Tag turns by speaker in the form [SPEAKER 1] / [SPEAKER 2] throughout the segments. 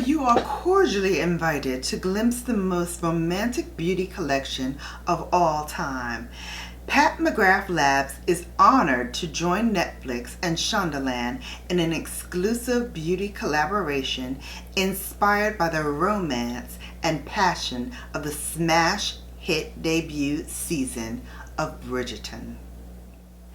[SPEAKER 1] You are cordially invited to glimpse the most romantic beauty collection of all time. McGrath Labs is honored to join Netflix and Shondaland in an exclusive beauty collaboration inspired by the romance and passion of the smash hit debut season of Bridgerton.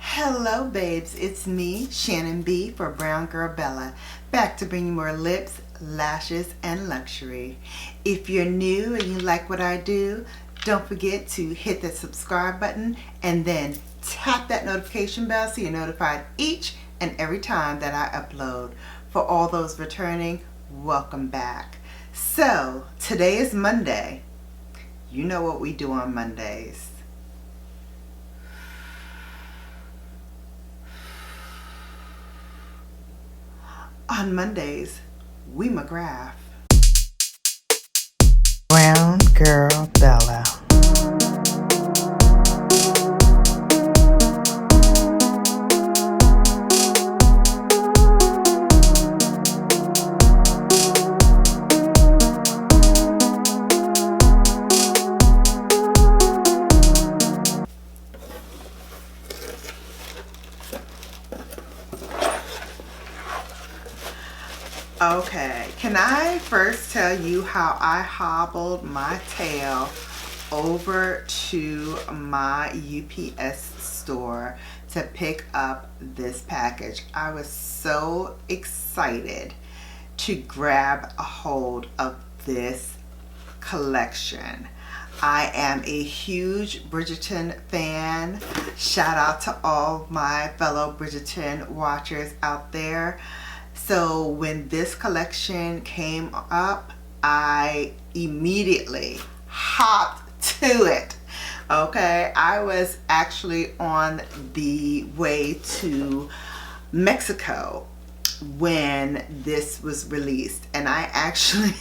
[SPEAKER 1] Hello babes, it's me, Shannon B for BrownGirlBella, back to bring you more lips, lashes, and luxury. If you're new and you like what I do, don't forget to hit that subscribe button and then tap that notification bell so you're notified each and every time that I upload. For all those returning, welcome back. So, today is Monday. You know what we do on Mondays. On Mondays, we McGrath. BrownGirlBella. Okay, can I first tell you how I hobbled my tail over to my UPS store to pick up this package? I was so excited to grab a hold of this collection. I am a huge Bridgerton fan. Shout out to all my fellow Bridgerton watchers out there. So when this collection came up, I immediately hopped to it. Okay, I was actually on the way to Mexico when this was released, and I actually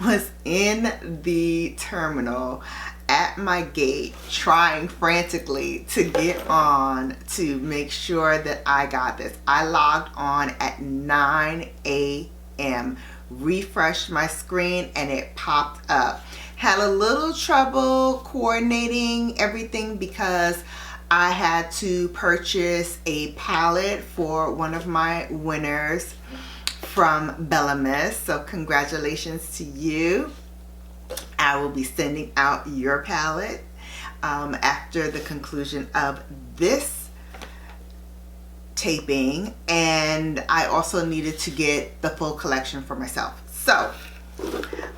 [SPEAKER 1] was in the terminal at my gate trying frantically to get on to make sure that I got this. I logged on at 9 a.m., refreshed my screen, and it popped up. Had a little trouble coordinating everything because I had to purchase a palette for one of my winners from Bella. So congratulations to you. I will be sending out your palette after the conclusion of this taping, and I also needed to get the full collection for myself. So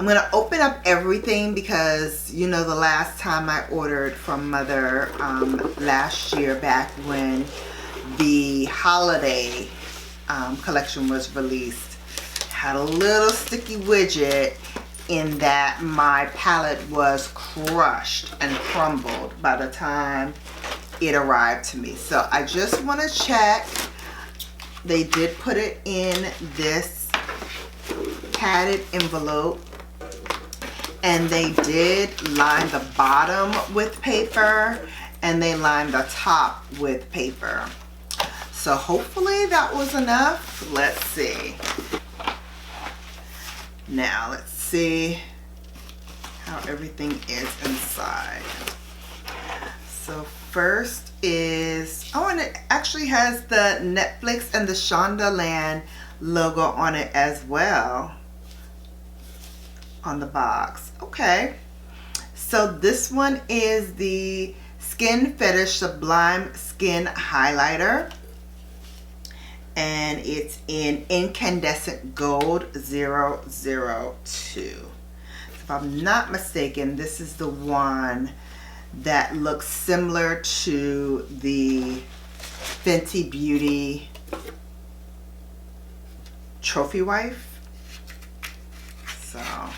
[SPEAKER 1] I'm gonna open up everything because you know the last time I ordered from Mother last year, back when the holiday collection was released, had a little sticky widget in that my palette was crushed and crumbled by the time it arrived to me. So I just want to check. They did put it in this padded envelope, and they did line the bottom with paper and they lined the top with paper. So hopefully that was enough. Let's see. Now let's see how everything is inside. So first is, oh, and it actually has the Netflix and the Shondaland logo on it as well on the box. Okay, so this one is the Skin Fetish Sublime Skin Highlighter, and it's in Incandescent Gold 002. So if I'm not mistaken, this is the one that looks similar to the Fenty Beauty Trophy Wife. So I'm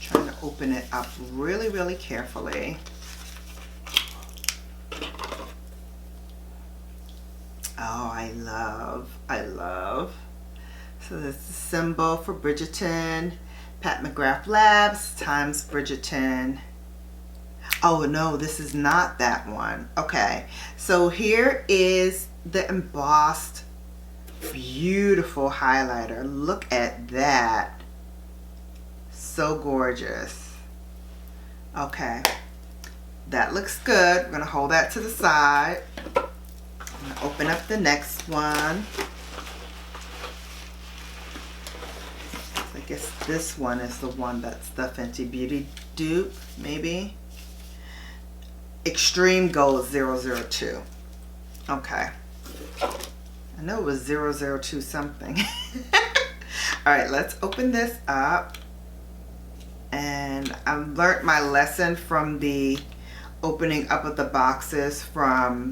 [SPEAKER 1] trying to open it up really, really carefully. Oh, I love. So this is the symbol for Bridgerton, McGrath Labs times Bridgerton. Oh no, this is not that one. Okay, so here is the embossed Beautiful highlighter. Look at that. So gorgeous. Okay. That looks good. We're going to hold that to the side. I'm going to open up the next one. I guess this one is the one that's the Fenty Beauty dupe, maybe. Extreme Gold 002. Okay. I know it was 002 something. Alright, let's open this up. And I've learned my lesson from the opening up of the boxes from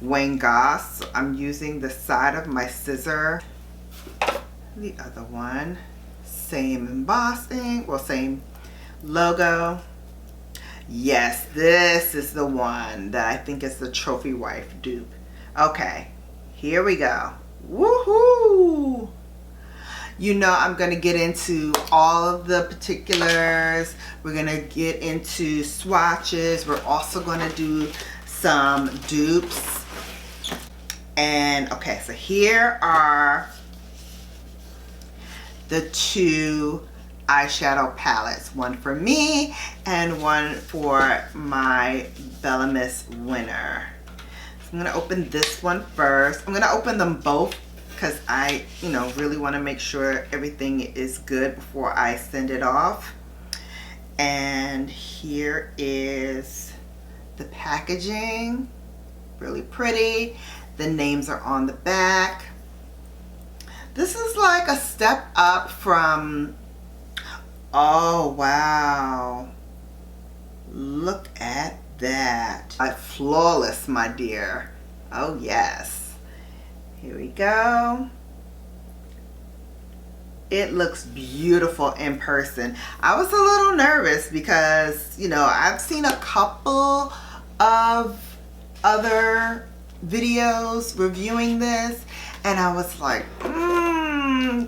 [SPEAKER 1] Wayne Goss. So I'm using the side of my scissor. The other one. Same embossing. Well, same logo. Yes, this is the one that I think is the Trophy Wife dupe. Okay, here we go. Woohoo! You know I'm going to get into all of the particulars. We're going to get into swatches. We're also going to do some dupes. And okay, so here are the two eyeshadow palettes, one for me and one for my Bella Miss winner. So I'm gonna open this one first. I'm gonna open them both because I, really want to make sure everything is good before I send it off. And here is the packaging, really pretty. The names are on the back. This is like a step up from, oh wow, look at that. Flawless, my dear. Oh yes. Here we go. It looks beautiful in person. I was a little nervous because, I've seen a couple of other videos reviewing this, and I was like,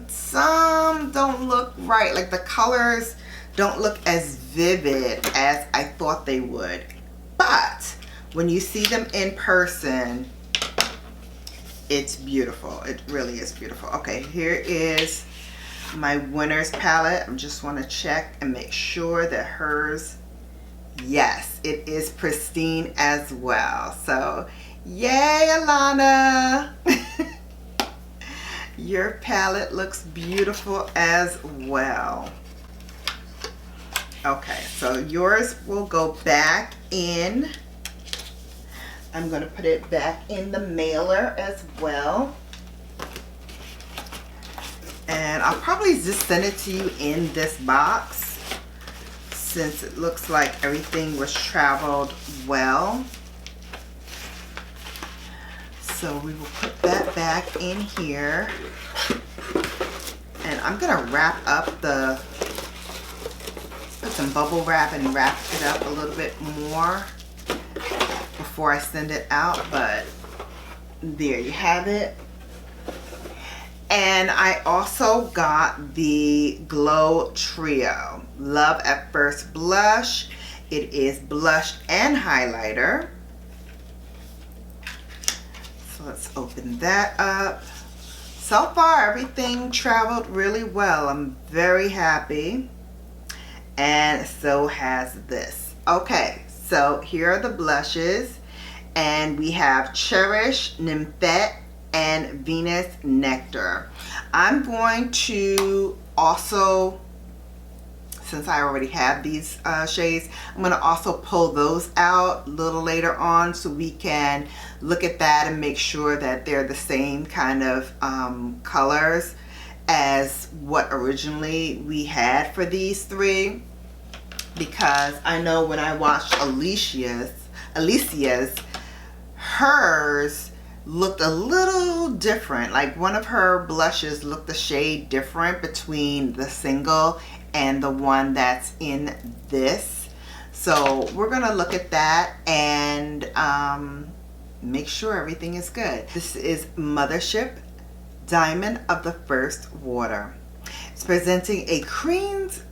[SPEAKER 1] some don't look right. Like the colors don't look as vivid as I thought they would. But when you see them in person, it's beautiful. It really is beautiful. Okay, here is my winner's palette. I just want to check and make sure that hers, yes, it is pristine as well. So, yay, Alana! Your palette looks beautiful as well. Okay, so yours will go back in. I'm going to put it back in the mailer as well. And I'll probably just send it to you in this box since it looks like everything was traveled well. So we will put that back in here. And I'm going to wrap up put some bubble wrap and wrap it up a little bit more before I send it out. But there you have it. And I also got the Glow Trio Love at First Blush. It is blush and highlighter. So let's open that up. So far everything traveled really well. I'm very happy. And so has this. Okay, so here are the blushes. And we have Cherish, Nymphette, and Venus Nectar. I'm going to also, since I already have these shades, I'm going to also pull those out a little later on so we can look at that and make sure that they're the same kind of colors as what originally we had for these three. Because I know when I watched Alicia's, hers looked a little different. Like one of her blushes looked a shade different between the single and the one that's in this. So we're gonna look at that and make sure everything is good. This is Mothership Diamond of the First Water. It's presenting a Queen's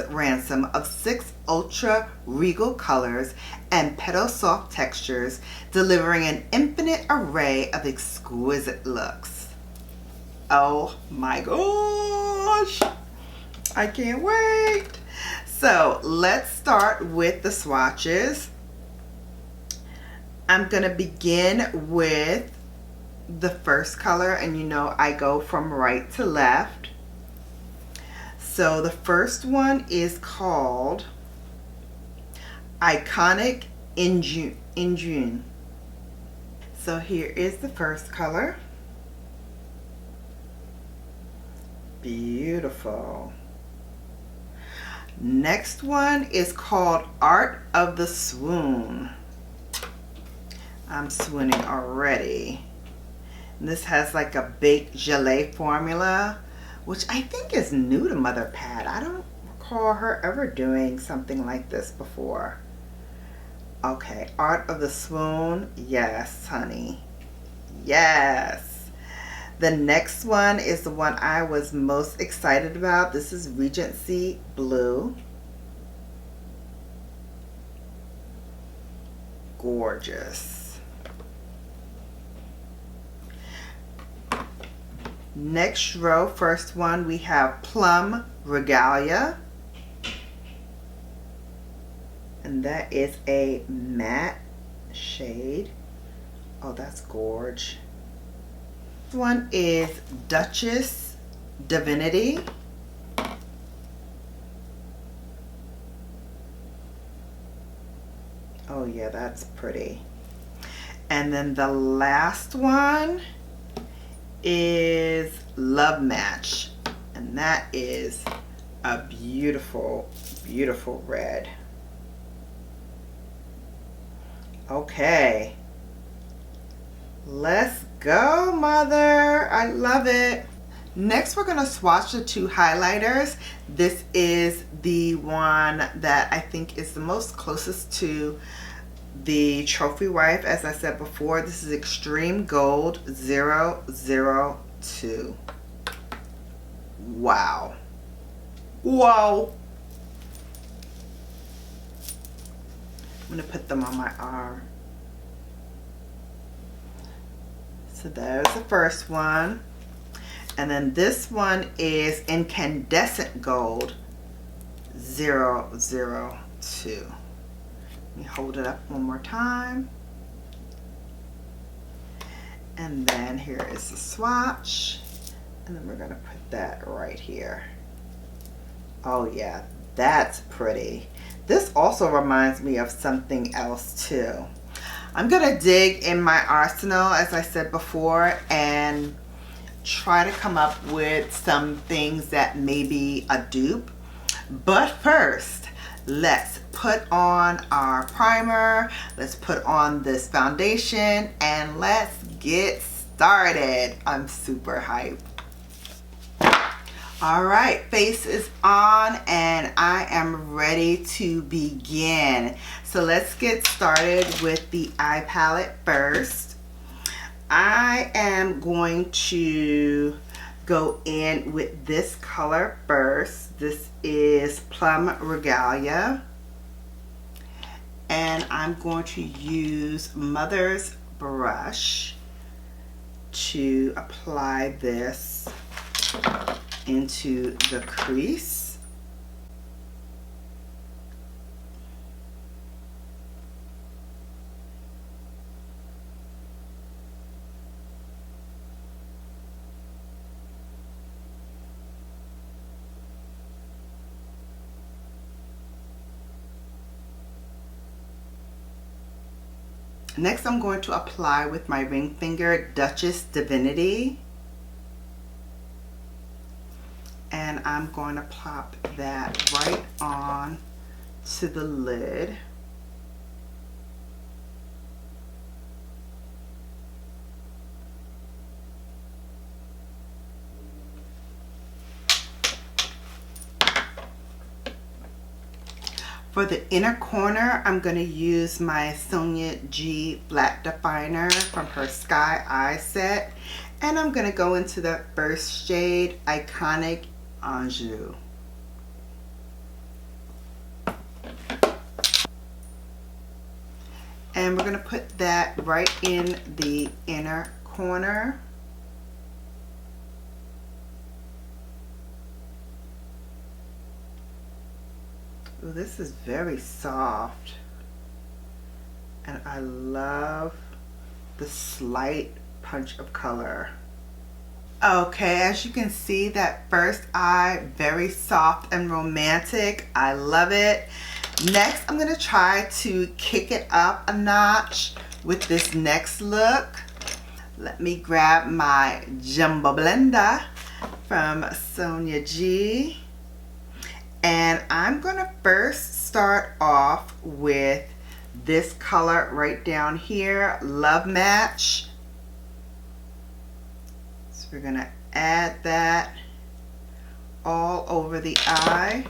[SPEAKER 1] ransom of 6 ultra regal colors and petal soft textures, delivering an infinite array of exquisite looks. Oh my gosh, I can't wait. So let's start with the swatches. I'm gonna begin with the first color, and you know I go from right to left. So the first one is called Iconic in June. So here is the first color. Beautiful. Next one is called Art of the Swoon. I'm swooning already. And this has like a baked gelée formula, which I think is new to Mother Pat. I don't recall her ever doing something like this before. Okay, Art of the Swoon. Yes, honey. Yes. The next one is the one I was most excited about. This is Regency Blue. Gorgeous. Next row, first one, we have Plum Regalia. And that is a matte shade. Oh, that's gorge. This one is Duchess Divinity. Oh yeah, that's pretty. And then the last one is Love Match. And that is a beautiful, beautiful red. Okay. Let's go, mother. I love it. Next, we're going to swatch the two highlighters. This is the one that I think is the most closest to the Trophy Wife. As I said before, this is Extreme Gold 002. Wow. Whoa. I'm going to put them on my arm. So there's the first one. And then this one is Incandescent Gold 002. Let me hold it up one more time. And then here is the swatch. And then we're going to put that right here. Oh yeah, that's pretty. This also reminds me of something else too. I'm going to dig in my arsenal, as I said before, and try to come up with some things that may be a dupe. But first, let's put on our primer, let's put on this foundation, and let's get started. I'm super hyped. All right, face is on and I am ready to begin. So let's get started with the eye palette first. I am going to go in with this color first. This is Plum Regalia. And I'm going to use Mother's brush to apply this into the crease. Next, I'm going to apply with my ring finger Duchess Divinity. And I'm going to plop that right on to the lid. For the inner corner, I'm going to use my Sonia G Black Definer from her Sky Eye set. And I'm going to go into the first shade, Iconic Anjou. And we're going to put that right in the inner corner. Ooh, this is very soft. And I love the slight punch of color. Okay, as you can see, that first eye, very soft and romantic. I love it. Next, I'm going to try to kick it up a notch with this next look. Let me grab my Jumbo Blender from Sonia G. And I'm going to first start off with this color right down here, Love Match. So we're going to add that all over the eye.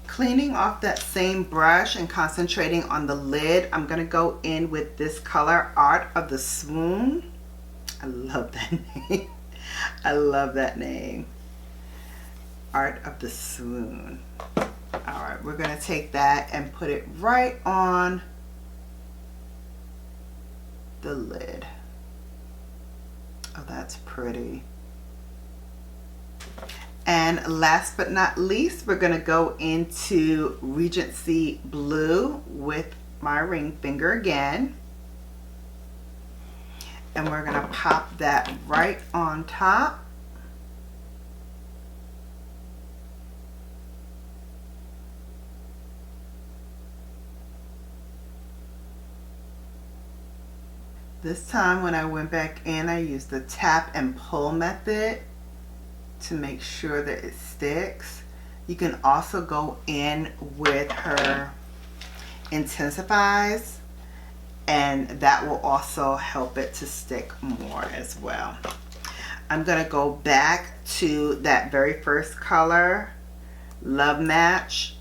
[SPEAKER 1] Cleaning off that same brush and concentrating on the lid, I'm going to go in with this color, Art of the Swoon. I love that name. I love that name. Art of the Swoon. Alright, we're going to take that and put it right on the lid. Oh, that's pretty. And last but not least, we're going to go into Regency Blue with my ring finger again. And we're going to pop that right on top. This time when I went back in, I used the tap and pull method to make sure that it sticks. You can also go in with her Intensifies, and that will also help it to stick more as well. I'm going to go back to that very first color, Love Match,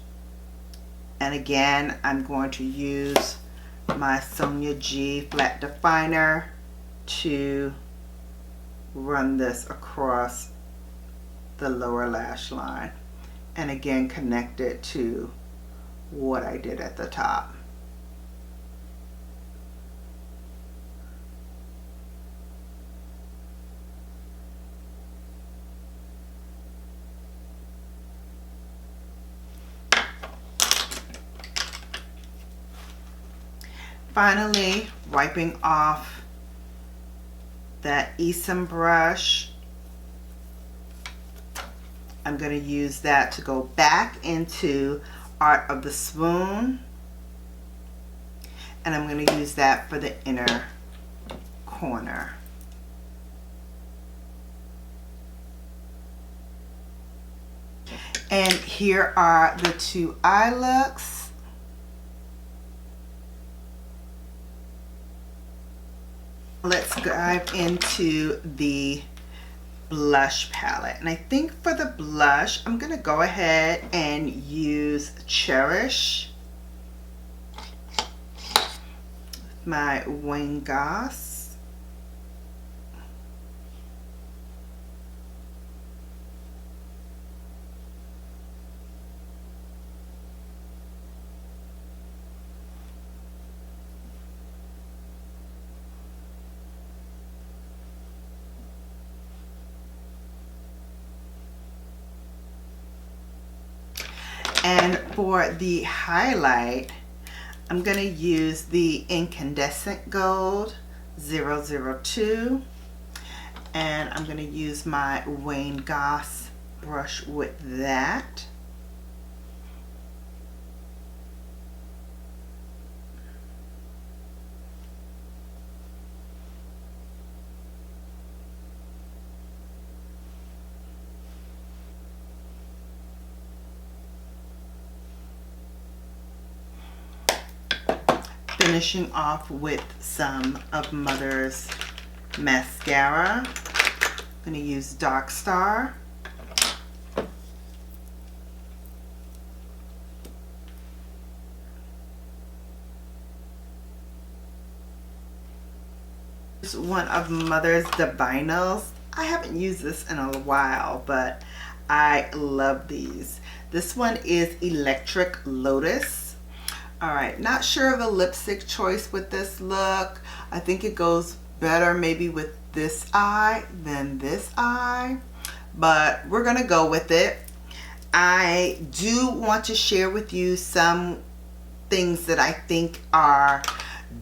[SPEAKER 1] and again I'm going to use my Sonia G flat definer to run this across the lower lash line, and again connect it to what I did at the top. Finally, wiping off that Esom brush, I'm going to use that to go back into Art of the Swoon, and I'm going to use that for the inner corner. And here are the two eye looks. Let's dive into the blush palette, and I think for the blush I'm gonna go ahead and use Cherish, my Wayne Goss. And for the highlight, I'm going to use the Incandescent Gold 002, and I'm going to use my Wayne Goss brush with that. Finishing off with some of Mother's mascara. I'm going to use Dark Star. This is one of Mother's Divinals. I haven't used this in a while, but I love these. This one is Electric Lotus. All right, not sure of a lipstick choice with this look. I think it goes better maybe with this eye than this eye, but we're gonna go with it. I do want to share with you some things that I think are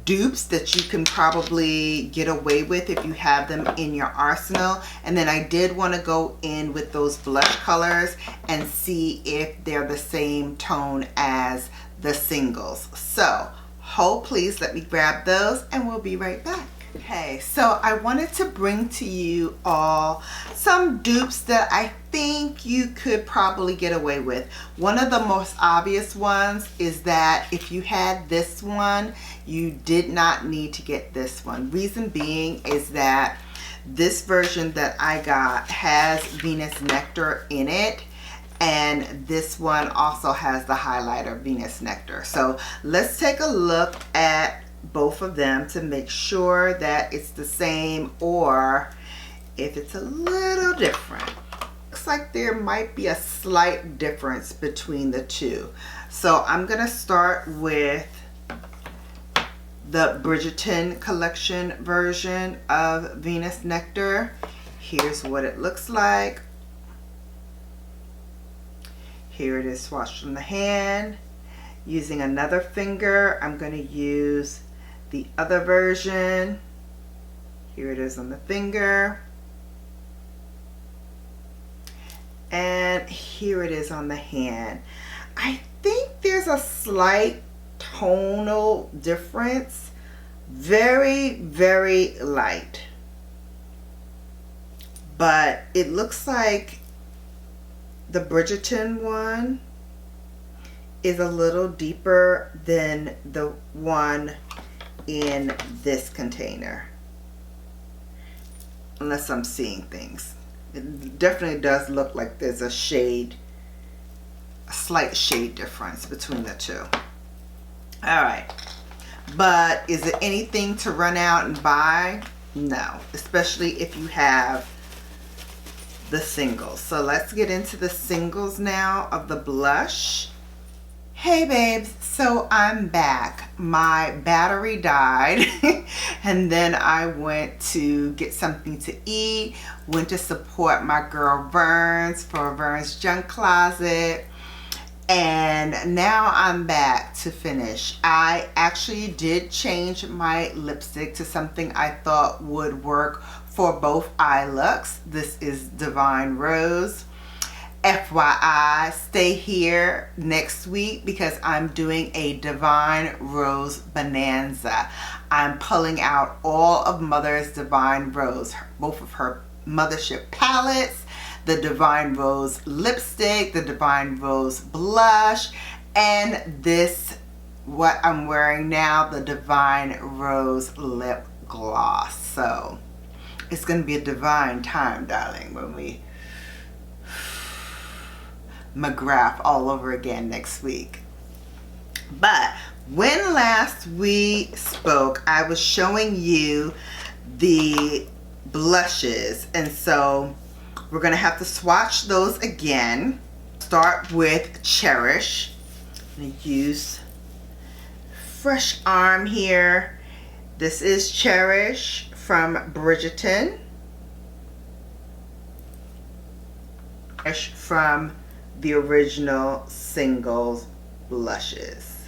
[SPEAKER 1] dupes that you can probably get away with if you have them in your arsenal. And then I did want to go in with those blush colors and see if they're the same tone as the singles. So hold please, let me grab those and we'll be right back. Okay, so I wanted to bring to you all some dupes that I think you could probably get away with. One of the most obvious ones is that if you had this one, you did not need to get this one. Reason being is that this version that I got has Venus Nectar in it, and this one also has the highlighter Venus Nectar. So let's take a look at both of them to make sure that it's the same or if it's a little different. Looks like there might be a slight difference between the two. So I'm gonna start with the Bridgerton Collection version of Venus Nectar. Here's what it looks like. Here it is swatched from the hand. Using another finger, I'm going to use the other version. Here it is on the finger. And here it is on the hand. I think there's a slight tonal difference. Very, very light. But it looks like the Bridgerton one is a little deeper than the one in this container. Unless I'm seeing things. It definitely does look like there's a shade, a slight shade difference between the two. Alright. But is it anything to run out and buy? No. Especially if you have the singles. So let's get into the singles now of the blush. Hey babes, so I'm back. My battery died and then I went to get something to eat, went to support my girl Verns for Verns Junk Closet, and now I'm back to finish. I actually did change my lipstick to something I thought would work for both eye looks. This is Divine Rose. FYI, stay here next week because I'm doing a Divine Rose Bonanza. I'm pulling out all of Mother's Divine Rose, both of her Mothership palettes, the Divine Rose lipstick, the Divine Rose blush, and this, what I'm wearing now, the Divine Rose lip gloss. So it's going to be a divine time, darling, when we McGrath all over again next week. But when last we spoke, I was showing you the blushes, and so we're gonna have to swatch those again. Start with Cherish. I'm gonna use Fresh Arm here. This is Cherish from Bridgerton. Cherish from the original singles blushes.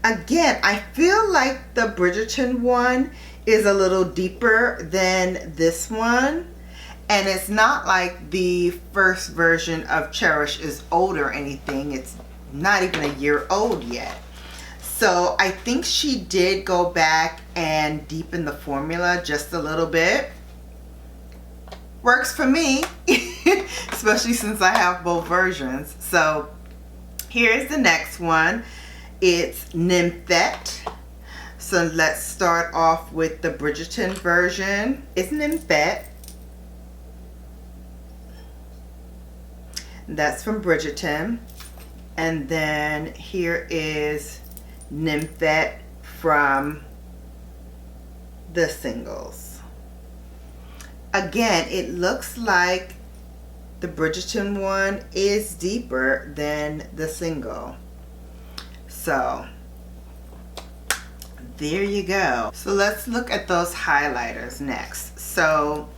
[SPEAKER 1] Again, I feel like the Bridgerton one is a little deeper than this one, and it's not like the first version of Cherish is old or anything. It's not even a year old yet. So I think she did go back and deepen the formula just a little bit. Works for me, especially since I have both versions. So here's the next one. It's Nymphette. So let's start off with the Bridgerton version. It's Nymphette. That's from Bridgerton. And then here is Nymphette from the singles. Again, it looks like the Bridgerton one is deeper than the single. So there you go. So let's look at those highlighters next. So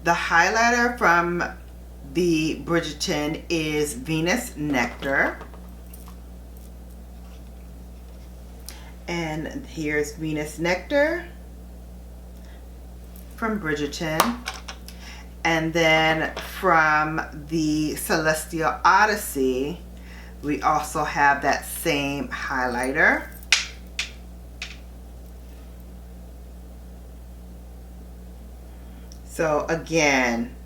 [SPEAKER 1] the highlighter from the Bridgerton is Venus Nectar. And here's Venus Nectar from Bridgerton. And then from the Celestial Odyssey, we also have that same highlighter. So again,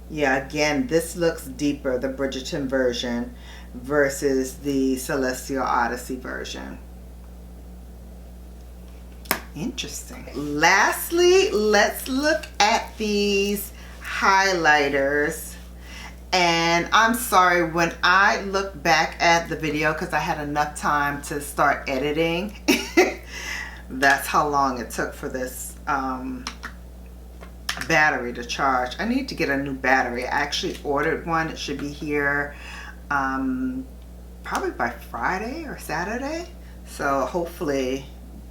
[SPEAKER 1] this looks deeper, the Bridgerton version versus the Celestial Odyssey version. Interesting. Lastly, let's look at these highlighters. And I'm sorry, when I look back at the video, because I had enough time to start editing, that's how long it took for this battery to charge. I need to get a new battery. I actually ordered one. It should be here probably by Friday or Saturday. So hopefully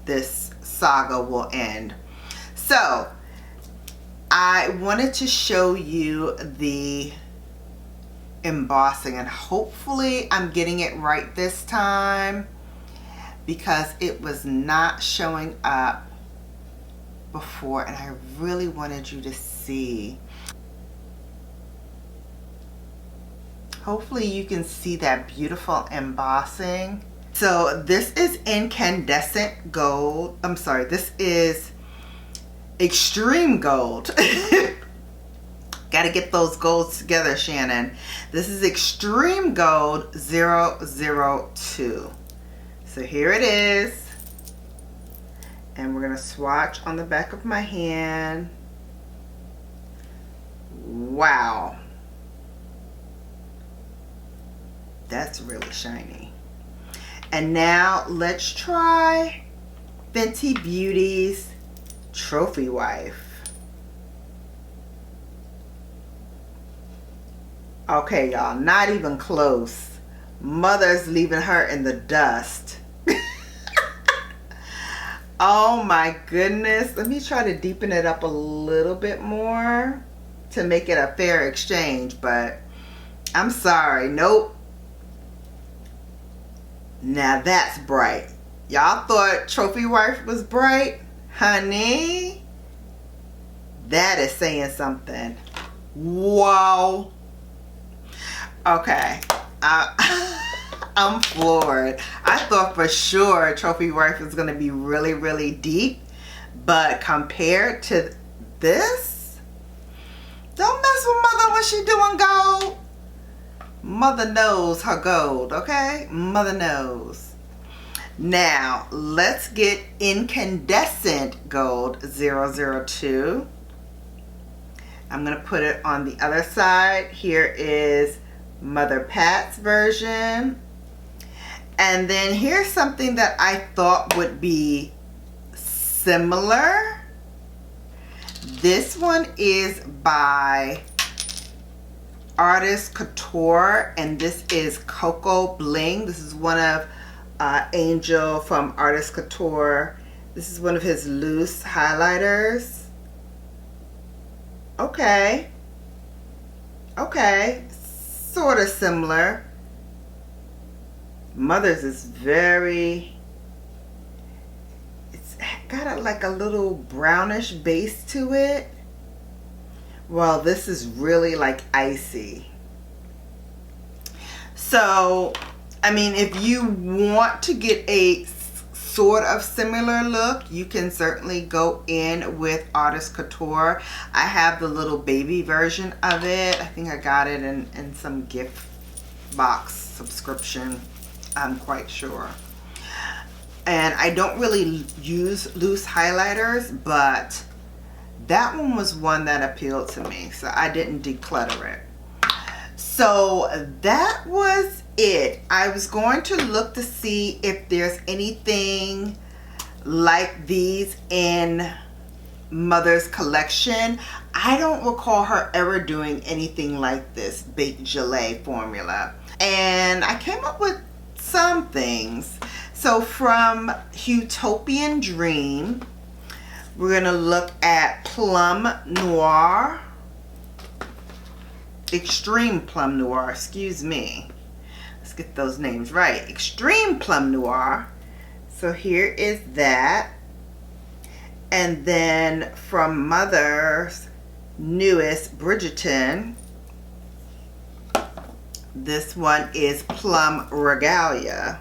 [SPEAKER 1] this saga will end. So I wanted to show you the embossing, and hopefully I'm getting it right this time, because it was not showing up before and I really wanted you to see. Hopefully you can see that beautiful embossing. So this is incandescent gold. I'm sorry, this is extreme gold. Got to get those golds together, Shannon. This is extreme gold 002. So here it is. And we're going to swatch on the back of my hand. Wow. That's really shiny. And now let's try Fenty Beauty's Trophy Wife. Okay, y'all, not even close. Mother's leaving her in the dust. Oh my goodness. Let me try to deepen it up a little bit more to make it a fair exchange, but I'm sorry. Nope. Now that's bright. Y'all thought Trophy Wife was bright? Honey, that is saying something. Wow. Okay. I'm floored. I thought for sure Trophy Wife was going to be really, really deep. But compared to this, don't mess with Mother when she doing gold. Mother knows her gold, okay? Mother knows. Now, let's get incandescent gold 002. I'm going to put it on the other side. Here is Mother Pat's version. And then here's something that I thought would be similar. This one is by Artist Couture, and this is Cocoa Bling. This is one of Angel from Artist Couture. This is one of his loose highlighters. Okay. Okay. Sort of similar. Mother's is very, it's got like a little brownish base to it. Well, this is really like icy. So, I mean, if you want to get a sort of similar look, you can certainly go in with Artist Couture. I have the little baby version of it. I think I got it in some gift box subscription. I'm quite sure. And I don't really use loose highlighters, but that one was one that appealed to me, so I didn't declutter it. So that was it. I was going to look to see if there's anything like these in Mother's collection. I don't recall her ever doing anything like this baked gelée formula. And I came up with some things. So from Utopian Dream, we're going to look at Plum Noir. Extreme Plum Noir, excuse me. Let's get those names right. Extreme Plum Noir. So here is that. And then from Mother's newest Bridgerton, this one is Plum Regalia.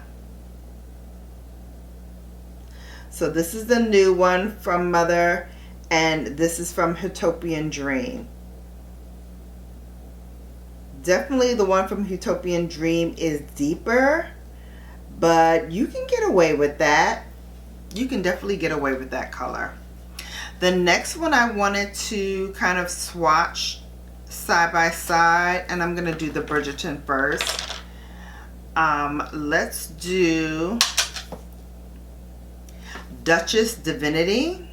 [SPEAKER 1] So this is the new one from Mother, and this is from Utopian Dream. Definitely the one from Utopian Dream is deeper, but you can get away with that. You can definitely get away with that color. The next one I wanted to kind of swatch side by side, and I'm going to do the Bridgerton first. Let's do Duchess Divinity.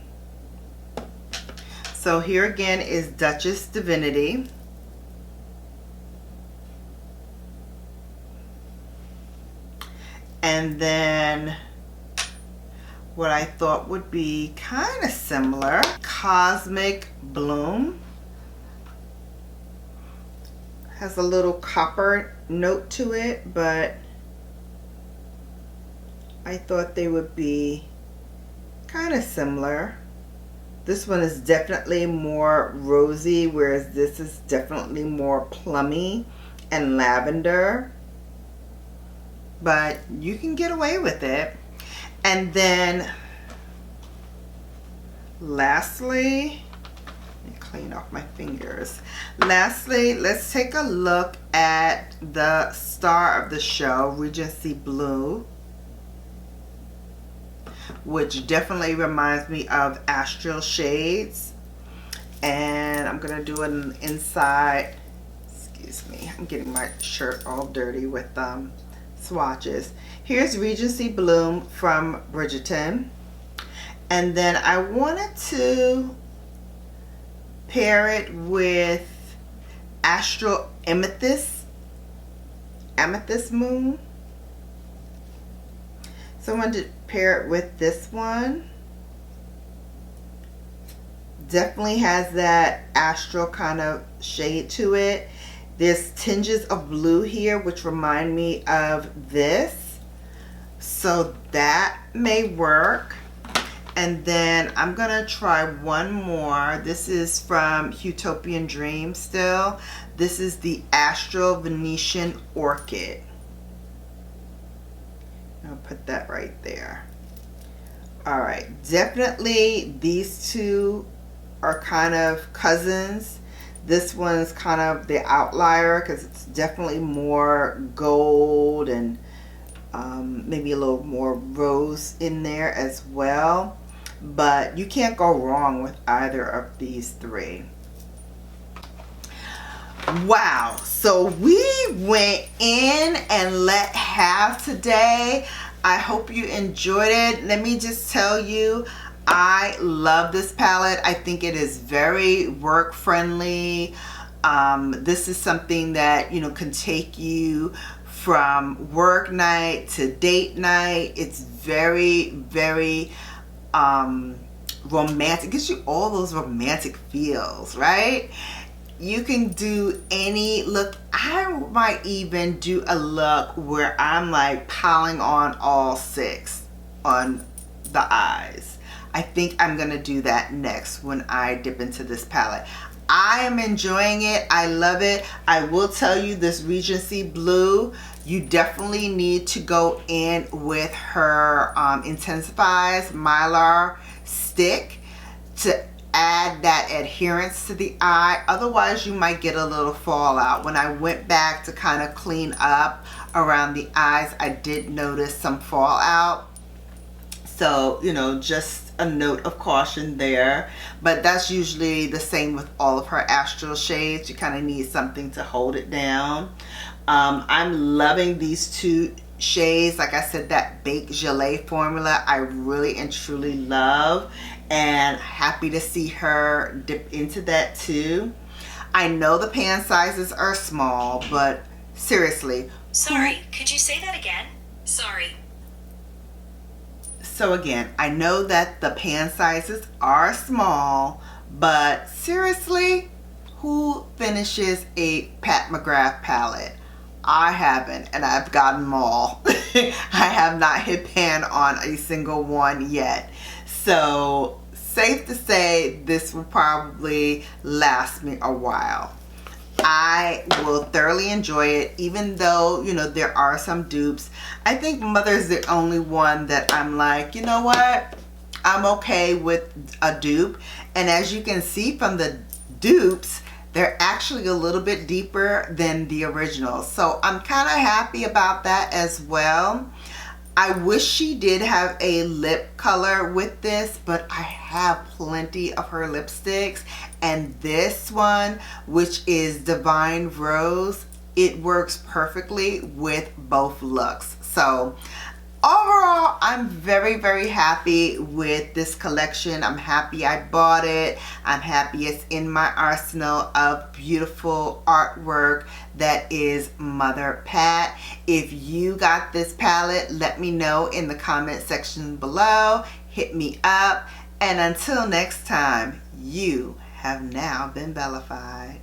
[SPEAKER 1] So here again is Duchess Divinity. And then what I thought would be kind of similar, Cosmic Bloom. Has a little copper note to it, but I thought they would be kind of similar. This one is definitely more rosy, whereas this is definitely more plummy and lavender. But you can get away with it. And then lastly, let me clean off my fingers. Lastly, let's take a look at the star of the show, Regency Blue, which definitely reminds me of Astral Shades. And I'm gonna do an inside, excuse me, I'm getting my shirt all dirty with swatches. Here's Regency Bloom from Bridgerton. And then I wanted to pair it with Astral Amethyst Moon. So I wanted to pair it with this one. Definitely has that astral kind of shade to it. There's tinges of blue here which remind me of this. So that may work. And then I'm gonna try one more. This is from Utopian Dream still. This is the Astral Venetian Orchid. I'll put that right there. All right, definitely these two are kind of cousins. This one's kind of the outlier because it's definitely more gold and maybe a little more rose in there as well. But you can't go wrong with either of these three. Wow, so we went in and let have today. I hope you enjoyed it. Let me just tell you, I love this palette. I think it is very work friendly. This is something that, you know, can take you from work night to date night. It's very, very romantic. It gives you all those romantic feels, right? You can do any look. I might even do a look where I'm like piling on all 6 on the eyes. I think I'm gonna do that next when I dip into this palette. I am enjoying it. I love it. I will tell you, this Regency Blue, you definitely need to go in with her Intensifies Mylar stick to add that adherence to the eye. Otherwise you might get a little fallout. When I went back to kind of clean up around the eyes, I did notice some fallout. So, you know, just a note of caution there. But that's usually the same with all of her astral shades. You kind of need something to hold it down. I'm loving these 2 shades. Like I said, that baked gelée formula I really and truly love. and happy to see her dip into that too. I know the pan sizes are small, but seriously.
[SPEAKER 2] Sorry, could you say that again? Sorry.
[SPEAKER 1] So again, I know that the pan sizes are small, but seriously, who finishes a Pat McGrath palette? I haven't, and I've gotten them all. I have not hit pan on a single one yet. So safe to say this will probably last me a while. I will thoroughly enjoy it, even though, you know, there are some dupes. I think Mother's the only one that I'm like, you know what? I'm okay with a dupe. And as you can see from the dupes, they're actually a little bit deeper than the original. So I'm kind of happy about that as well. I wish she did have a lip color with this, but I have plenty of her lipsticks, and this one, which is Divine Rose, it works perfectly with both looks. So overall, I'm very, very happy with this collection. I'm happy I bought it. I'm happy it's in my arsenal of beautiful artwork that is Mother Pat. If you got this palette, let me know in the comment section below. Hit me up. And until next time, you have now been Bellified.